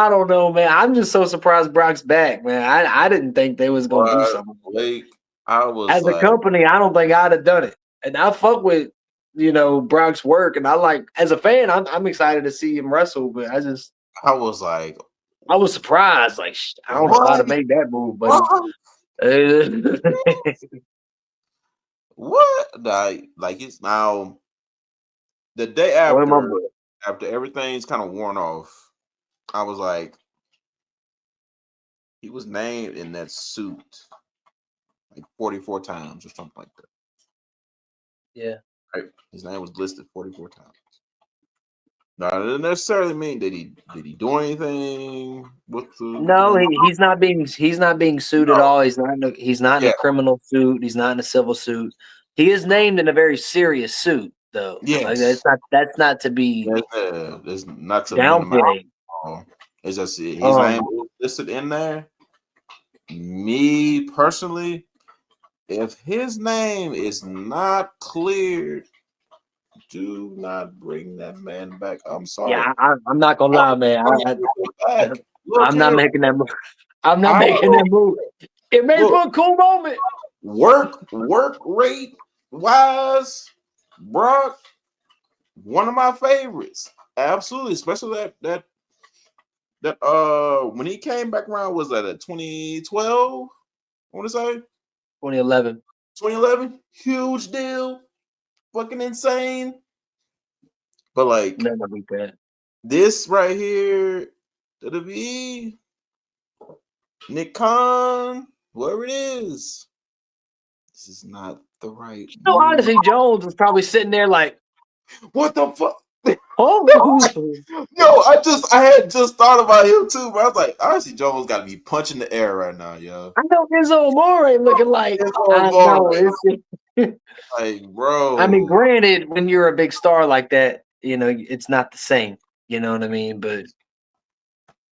I don't know, man. I'm just so surprised Brock's back, man. I didn't think they was gonna do something. Blake, I was As a like, company, I don't think I'd have done it. And I fuck with Brock's work, and I like as a fan, I'm excited to see him wrestle. But I was like, I was surprised. Like I don't know if I'd have what? made that move, but What? Like it's now the day what am I after doing? everything's kind of worn off. I was like, he was named in that suit like 44 times or something like that. Yeah. Right? His name was listed 44 times. Now, that doesn't necessarily mean did he do anything with the No, he's not being sued at No. all. He's not in a criminal suit. He's not in a civil suit. He is named in a very serious suit, though. Like Yes. that's not to be There's not to minimize. downplayed. It's just his name is listed in there. Me personally, if his name is not cleared, do not bring that man back. I'm sorry. Yeah, I'm not gonna lie, man. I'm not making that move. I'm not making that move. It made for a cool moment. Work rate wise, Brock, one of my favorites. Absolutely, especially that when he came back around, was that at 2012? I want to say 2011. 2011, huge deal, fucking insane. But like Never beat that. This right here, WWE, Nick Khan, whoever it is, this is not the right. Honestly, Jones was probably sitting there like, what the fuck? Oh, yo, I had just thought about him too, but I was like, honestly, Jones got to be punching the air right now, yo. I know Enzo Amore looking like. I know, like, bro. I mean, granted, when you're a big star like that, it's not the same. You know what I mean? But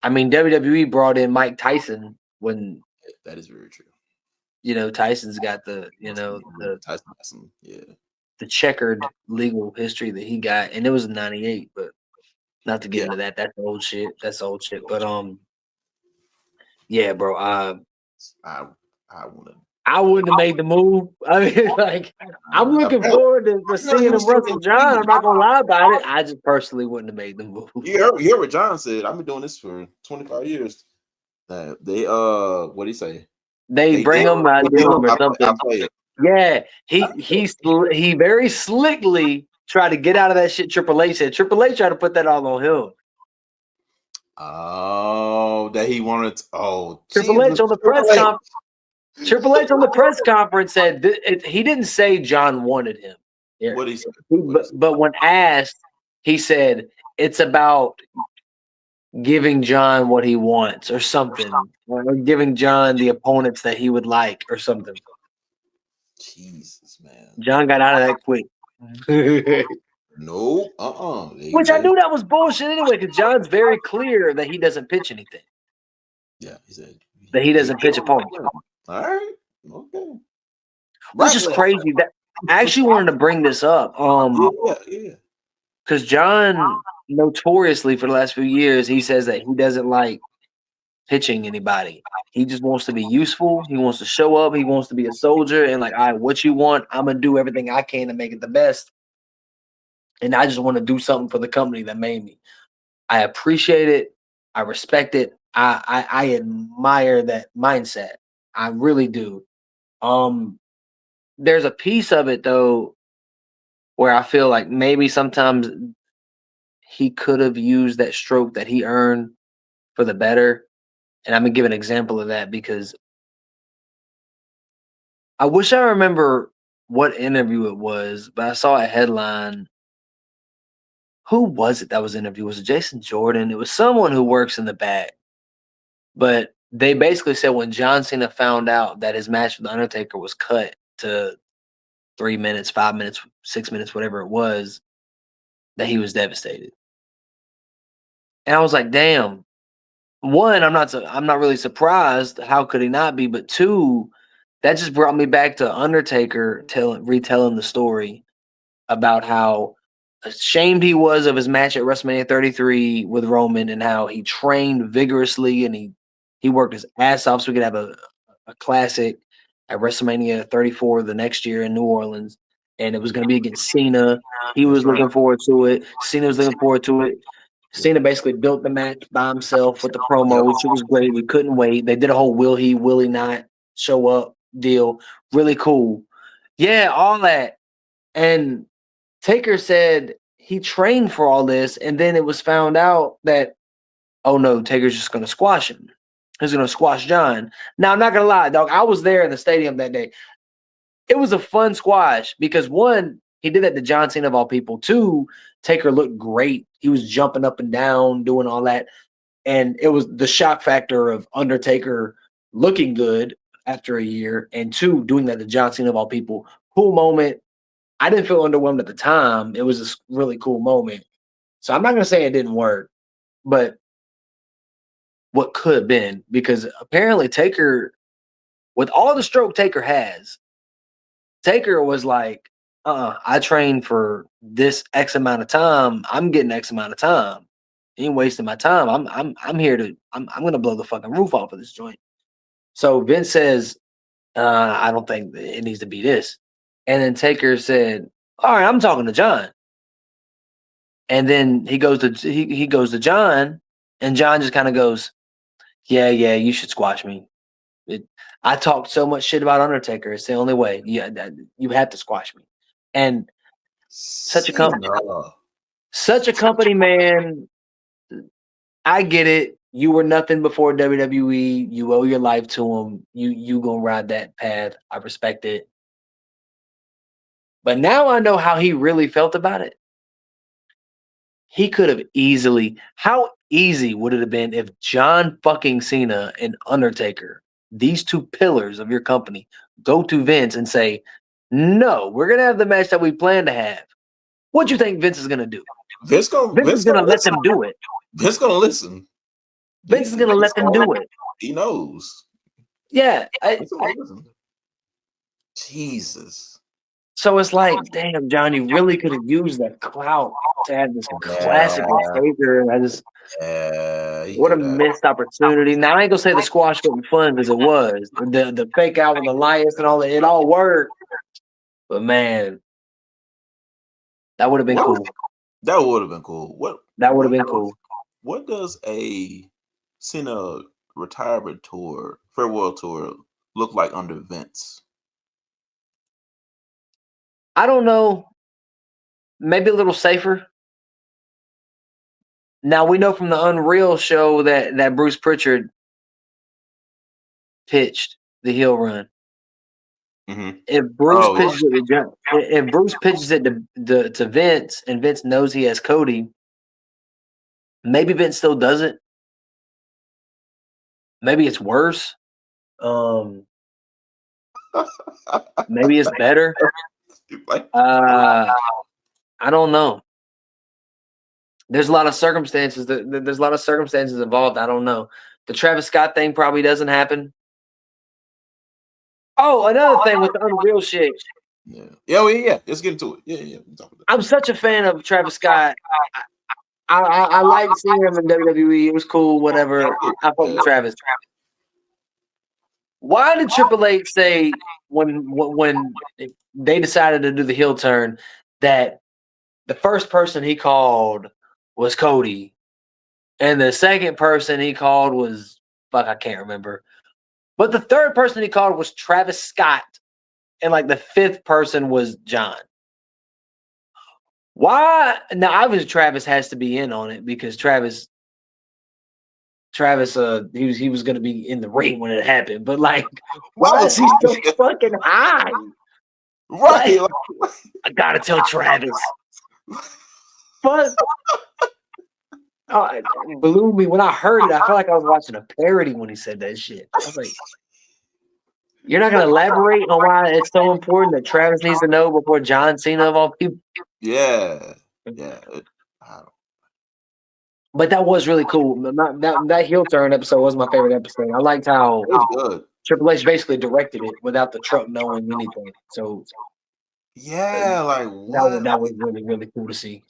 I mean, WWE brought in Mike Tyson when that is very true. Tyson's got the Tyson, yeah, the checkered legal history that he got, and it was in '98. But not to get into that. That's old shit. But yeah, bro. I wouldn't have made the move. I mean, like, I'm looking forward to seeing him wrestle John. I'm not gonna lie about it. I just personally wouldn't have made the move. You hear what John said? I've been doing this for 25 years. They what do you say? They bring him, I deal him or something. Yeah, he very slickly tried to get out of that shit. Triple H said. Triple H tried to put that all on him. Oh, that he wanted. Triple H on the press conference. Triple H on the press conference said he didn't say John wanted him. Yeah. What he said? But when asked, he said it's about giving John what he wants or something, or giving John the opponents that he would like or something. Jesus, man. John got out of that quick. No, Which I knew that was bullshit anyway, because John's very clear that he doesn't pitch anything. Yeah, he said that he doesn't pitch opponents. All right, okay. Which is crazy. That I actually wanted to bring this up. Yeah. Because John, notoriously for the last few years, he says that he doesn't like pitching anybody. He just wants to be useful. He wants to show up. He wants to be a soldier. And like, all right, what you want, I'm going to do everything I can to make it the best. And I just want to do something for the company that made me. I appreciate it. I respect it. I admire that mindset. I really do. There's a piece of it, though, where I feel like maybe sometimes he could have used that stroke that he earned for the better. And I'm going to give an example of that because I wish I remember what interview it was, but I saw a headline. Who was it that was interviewed? Was it Jason Jordan? It was someone who works in the back. But they basically said when John Cena found out that his match with The Undertaker was cut to 3 minutes, 5 minutes, 6 minutes, whatever it was, that he was devastated. And I was like, damn. One, I'm not really surprised. How could he not be? But two, that just brought me back to Undertaker retelling the story about how ashamed he was of his match at WrestleMania 33 with Roman and how he trained vigorously and he worked his ass off so we could have a classic at WrestleMania 34 the next year in New Orleans. And it was going to be against Cena. He was looking forward to it. Cena was looking forward to it. Cena basically built the match by himself with the promo, which was great. We couldn't wait. They did a whole will he not show up deal. Really cool. Yeah, all that. And Taker said he trained for all this, and then it was found out that, oh no, Taker's just going to squash him. He's going to squash John. Now, I'm not going to lie, dog. I was there in the stadium that day. It was a fun squash because, one, he did that to John Cena of all people. Two, Taker looked great. He was jumping up and down, doing all that. And it was the shock factor of Undertaker looking good after a year, and two, doing that to John Cena of all people. Cool moment. I didn't feel underwhelmed at the time. It was a really cool moment. So I'm not going to say it didn't work, but what could have been, because apparently Taker, with all the stroke Taker has, Taker was like, I trained for this X amount of time. I'm getting X amount of time. Ain't wasting my time. I'm here to I'm gonna blow the fucking roof off of this joint. So Vince says, I don't think it needs to be this. And then Taker said, all right, I'm talking to John. And then he goes to John, and John just kind of goes, yeah, you should squash me. I talked so much shit about Undertaker. It's the only way. Yeah, you have to squash me. And such a company, man. I get it. You were nothing before WWE. You owe your life to him. You gonna ride that path. I respect it. But now I know how he really felt about it. He could have easily. How easy would it have been if John fucking Cena and Undertaker, these two pillars of your company, go to Vince and say, no, we're going to have the match that we plan to have. What do you think Vince is going to do? Vince is going to let them do it. Vince going to listen. Vince is going to let them do it. He knows. Yeah. Jesus. So it's like, damn, John, you really could have used that clout to have this classic Taker. What a missed opportunity. Now, I ain't going to say the squash wasn't fun because it was. The fake out with Elias and all that, it all worked. But, man, that would have been cool. That would have been cool. That would have been cool. What does a Cena retirement tour, farewell tour, look like under Vince? I don't know. Maybe a little safer. Now, we know from the Unreal show that Bruce Pritchard pitched the heel run. Mm-hmm. If Bruce pitches it to Vince, and Vince knows he has Cody, maybe Vince still does it. Maybe it's worse. Maybe it's better. I don't know. There's a lot of circumstances. There's a lot of circumstances involved. I don't know. The Travis Scott thing probably doesn't happen. Oh, another thing with the Unreal shit. Yeah. Yeah. Let's get into it. Yeah. I'm such a fan of Travis Scott. I like seeing him in WWE. It was cool, whatever. I fuck with Travis. Why did Triple H say when they decided to do the heel turn that the first person he called was Cody, and the second person he called was I can't remember, but the third person he called was Travis Scott, and like the fifth person was John? Why? Now, obviously Travis has to be in on it because Travis, he was going to be in the ring when it happened. But like, why is he so fucking high? Right. Like, I gotta tell Travis. But it blew me when I heard it. I felt like I was watching a parody when he said that shit. I was like, you're not going to elaborate on why it's so important that Travis needs to know before John Cena of all people? Yeah. But that was really cool. That heel turn episode was my favorite episode. I liked how Triple H basically directed it without the truck knowing anything. So Yeah, like what? That was really, really cool to see.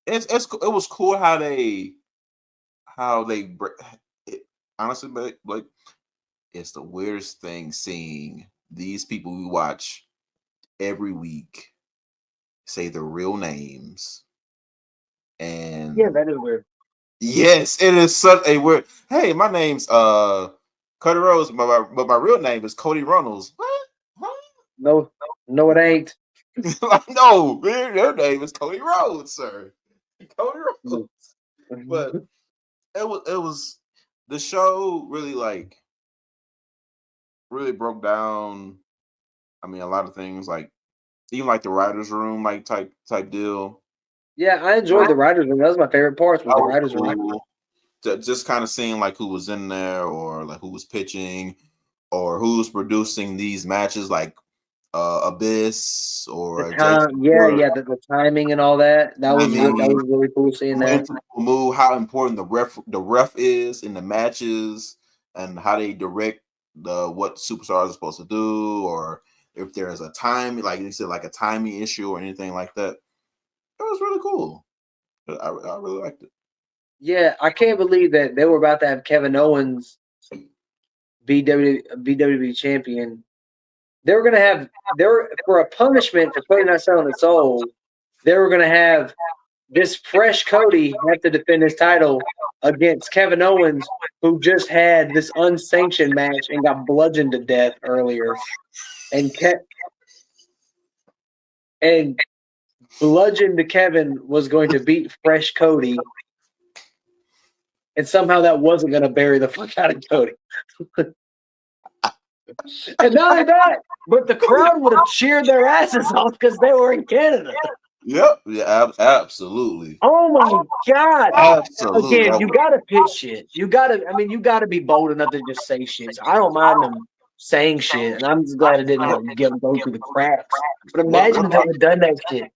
It was cool how they it, honestly, like it's the weirdest thing seeing these people we watch every week say the real names. And Yeah, that is weird. yes, it is such a weird. Hey, my name's Cody Rhodes, but my real name is Cody Runnels. What? No, no, it ain't. Like, no, your name is Cody Rhodes, sir. Cody Rhodes. But it was the show really broke down. I mean, a lot of things like even like the writers' room like type deal. Yeah, I enjoyed the writers' room. That was my favorite part. Was That the was writers' room. cool. Just kind of seeing like who was in there or like who was pitching or who was producing these matches, like Abyss or The Jake. time, the timing and all that. That was really cool seeing that. Move, how important the ref is in the matches and how they direct what superstars are supposed to do, or if there's a time, like you said, like a timing issue or anything like that. It was really cool. I really liked it. Yeah, I can't believe that they were about to have Kevin Owens be WWE champion. They were gonna for a punishment for Cody not selling his soul. They were gonna have this fresh Cody have to defend his title against Kevin Owens, who just had this unsanctioned match and got bludgeoned to death earlier, and bludgeoned to Kevin was going to beat fresh Cody, and somehow that wasn't going to bury the fuck out of Cody. And not only that, but the crowd would have cheered their asses off because they were in Canada. Yep. Yeah, absolutely. Oh my God. Absolutely. Again, you gotta pitch shit. You gotta be bold enough to just say shit. So I don't mind them saying shit, and I'm just glad it didn't go through the cracks. But imagine if they had done that shit.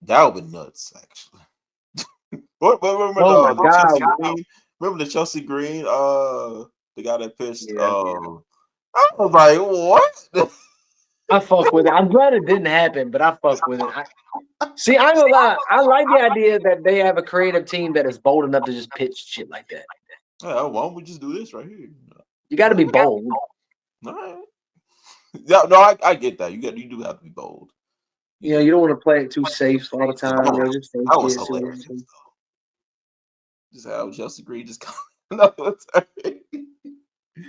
That would be nuts, actually. Remember Oh my God. Chelsea Green? Remember the Chelsea Green? The guy that pitched. Yeah. I was like, what? I fuck with it. I'm glad it didn't happen, but I fuck with it. See, I ain't gonna lie. I like the idea that they have a creative team that is bold enough to just pitch shit like that. Yeah, why don't we just do this right here? You got to be bold. All right. Yeah, no, I get that. You do have to be bold. You know, you don't want to play it too safe all the time. That was hilarious. Just how Chelsea Green just another turn.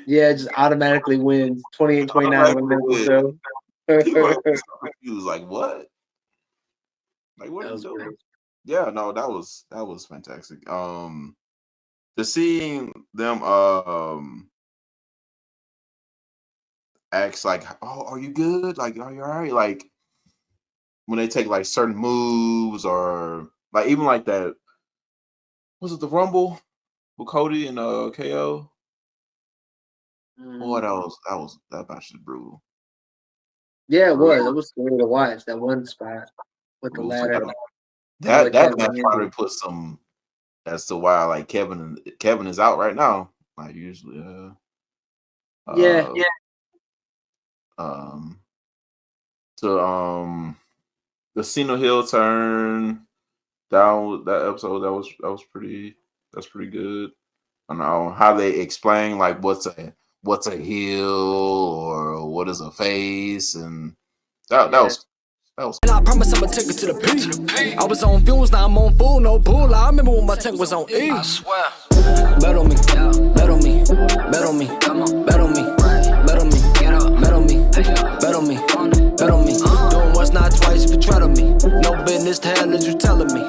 Yeah, just automatically wins 28-29 on the show. He was like, what? Like, what are you doing? Great. Yeah, no, that was fantastic. To seeing them ask like, oh, are you good? Like, are you all right? Like when they take like certain moves or like even like that, was it the Rumble with Cody and KO? Boy, that match is brutal. Yeah, it was. It was scary to watch that one spot with the ladder. That match probably put some as to why like Kevin is out right now. Like usually, the Cena heel turn down that episode that's pretty good. I know how they explain like what's a heel or what is a face, and that was. And I promise I'ma take it to the peak. I was on fumes, now I'm on full, no pool. I remember when my tank was on E. I swear. Bet on me, bet on me, bet on me, bet on me, bet on me, bet on me, bet on me, bet on me. Doing once, not twice if you try to me. No business to hell as you telling me.